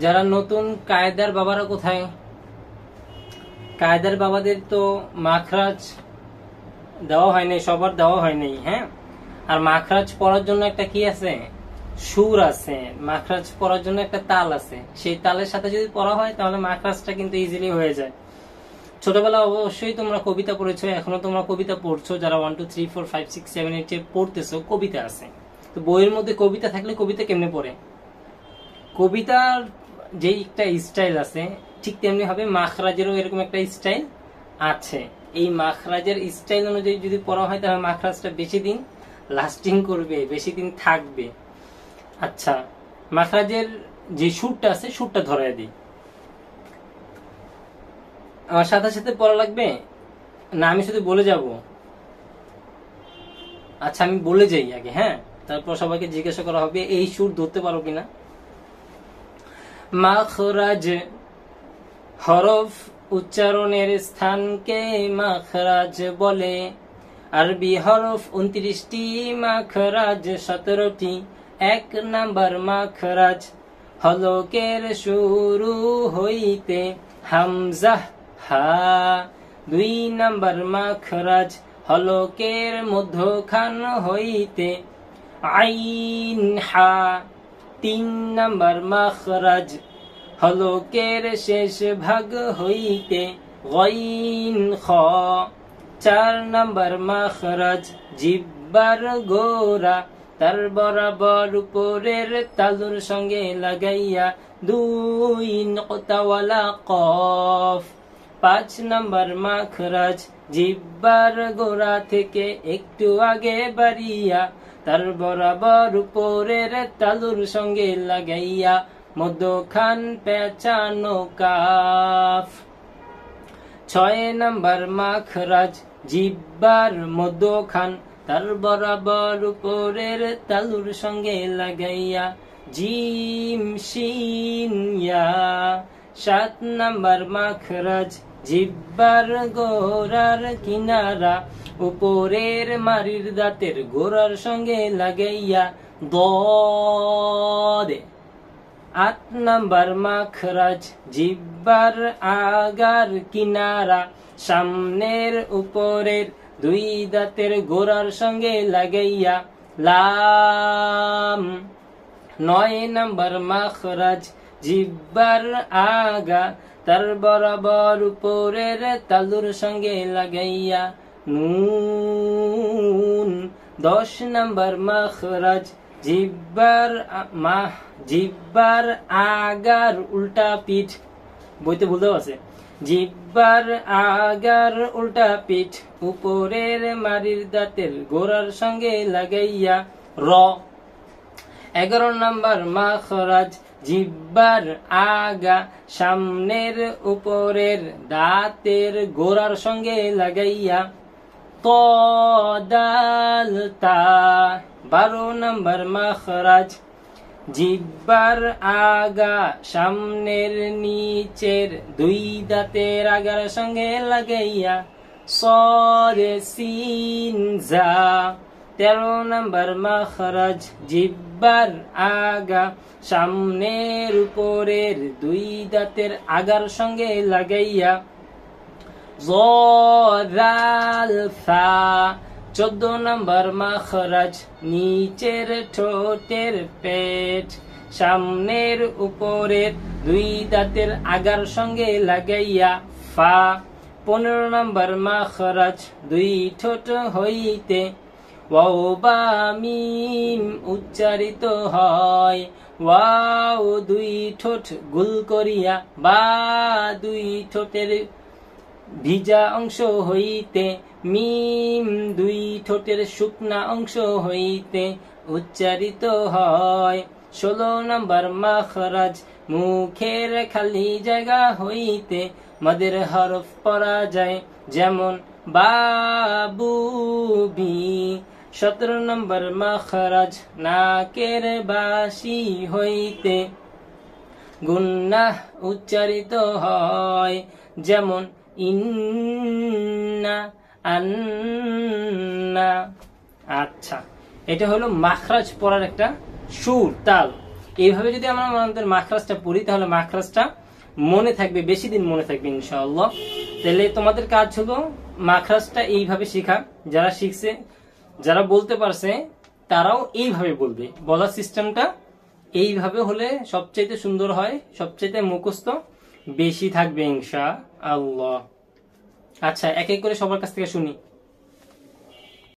যারা নতুন কায়দার বাবারা কোথায়? কায়দার বাবাদের তো মাখরাজ দেওয়া হয় নাই, সবার দেওয়া হয় নাই। হ্যাঁ, আর মাখরাজ পড়ার জন্য একটা কি আছে, সুর আছে। মাখরাজ পড়ার জন্য একটা তাল আছে, সেই তালের সাথে যদি পড়া হয় তাহলে মাখরাজটা কিন্তু ইজিলি হয়ে যায়। ছোটবেলা অবশ্যই তোমরা কবিতা পড়েছো, এখনো তোমরা কবিতা পড়ছো। যারা 1 2 3 4 5 6 7 8 পড়তেছো, কবিতা আছে। তো বইয়ের মধ্যে কবিতা থাকলে কবিতা কেমনে পড়ে? কবিতার যে একটা স্টাইল আছে ঠিক তেমনি হবে মাখরাজেরও এরকম একটা স্টাইল আছে। এই মাখরাজের স্টাইল অনুযায়ী যদি পড়া হয় তাহলে মাখরাজটা বেশি দিন লাস্টিং করবে, বেশি দিন থাকবে। আচ্ছা, মাখরাজের যে সুরটা আছে সুরটা ধরায় দিই। আমার সাথে সাথে পড়া লাগবে না, আমি শুধু বলে যাব? আচ্ছা, আমি বলে যাই আগে, হ্যাঁ, তারপর সবাইকে জিজ্ঞাসা করা হবে এই সুর ধরতে পারো কিনা। মাখরাজ হরফ উচ্চারণের স্থানকে মাখরাজ বলে। আরবি হরফ 29টি, মাখরাজ 17টি। 1 নাম্বার মাখরাজ হলকের শুরু হইতে হামজা হা। 2 নাম্বার মাখরাজ হলকের মধ্যখান হইতে আইন হা। 3 নাম্বার মাখরাজ হলকের শেষ ভাগ হইতে গইন খ। 4 নাম্বার মাখরাজ জিহ্বার গোরা তার বরাবর উপরের তালুর সঙ্গে লাগাইয়া 2 নকতাওয়ালা কফ। 5 নাম্বার মাখরাজ জিহ্বার গোড়া থেকে একটু আগে বাড়িয়া তার বরাবর উপরের তালুর সঙ্গে লাগাইয়া মধ্যখান পেঁচানো কাফ। 6 নাম্বার মাখরাজ জিহ্বার মধ্যখান তার বরাবর উপরের তালুর সঙ্গে লাগাইয়া জিম শিন ইয়া। 7 নাম্বার মাখরাজ জিহ্বার গোড়ার কিনারা উপরের মারির দাঁতের গোড়ার সঙ্গে লাগাইয়া দদ। 8 নাম্বার মাখরাজ জিহ্বার আগার কিনারা সামনের উপরের 2 দাঁতের গোড়ার সঙ্গে লাগাইয়া লাম। 9 নাম্বার মাখরাজ জিহ্বার আগা তার বরাবর উপরের তালুর সঙ্গে লাগাইয়া নুন। 10 নাম্বার মাখরাজ জিহ্বার আগার উল্টা পিঠ, বইতে ভুলতেও আছে, জিহ্বার আগার উল্টা পিঠ উপরের মারির দাঁতের গোড়ার সঙ্গে লাগাইয়া র। 11 নাম্বার মাখরাজ জিহ্বার আগা সামনের উপরের দাঁতের গোড়ার সঙ্গে লাগাইয়া ত দাল তা। 12 নাম্বার মাখরাজ জিহ্বার আগা সামনের নিচের 2 দাঁতের আগার সঙ্গে লাগাইয়া সদ সিন জা। 13 নাম্বার মাখরাজ জিহ্বার আগা সামনের উপরের 2 দাঁতের আগার সঙ্গে লাগাইয়া জ দাল ফা। 14 নাম্বার মাখরাজ নিচের ঠোঁটের পেট সামনের উপরের 2 দাঁতের আগার সঙ্গে লাগাইয়া ফা। 15 নাম্বার মাখরাজ 2 ঠোঁট হইতে ওয়াও বা মিম উচ্চারিত হয়। ওয়াও 2 ঠোঁট গুল করিয়া বা 2 ঠোঁটের ভিজা অংশ হইতে মিম 2 ঠোঁটের শুকনা অংশ হইতে উচ্চারিত হয়। 16 নাম্বার মাখরাজ মুখের খালি জায়গা হইতে মাদের হরফ পড়া যায়, যেমন বাবু বি। 17 নাম্বার মাখরাজ নাকের বাসি হইতে গুন্নাহ উচ্চারিত হয়, যেমন ইন্না আন্না। আচ্ছা, এটা হলো মাখরাজ পড়ার একটা সুর, তাল। এইভাবে যদি আমরা আমাদের মাখরাজটা পড়ি তাহলে মাখরাজটা মনে থাকবে, বেশি দিন মনে থাকবে ইনশাআল্লাহ। তাহলে তোমাদের কাজ হলো মাখরাজটা এইভাবে শেখা। যারা শিখছে, যারা বলতে পারছে তারাও এইভাবে বলবে। বলার সিস্টেমটা এইভাবে হলে সবচাইতে সুন্দর হয়, সবচাইতে মুখস্থ বেশি থাকবে ইনশাআল্লাহ। আচ্ছা, এক এক করে সবার কাছ থেকে শুনি।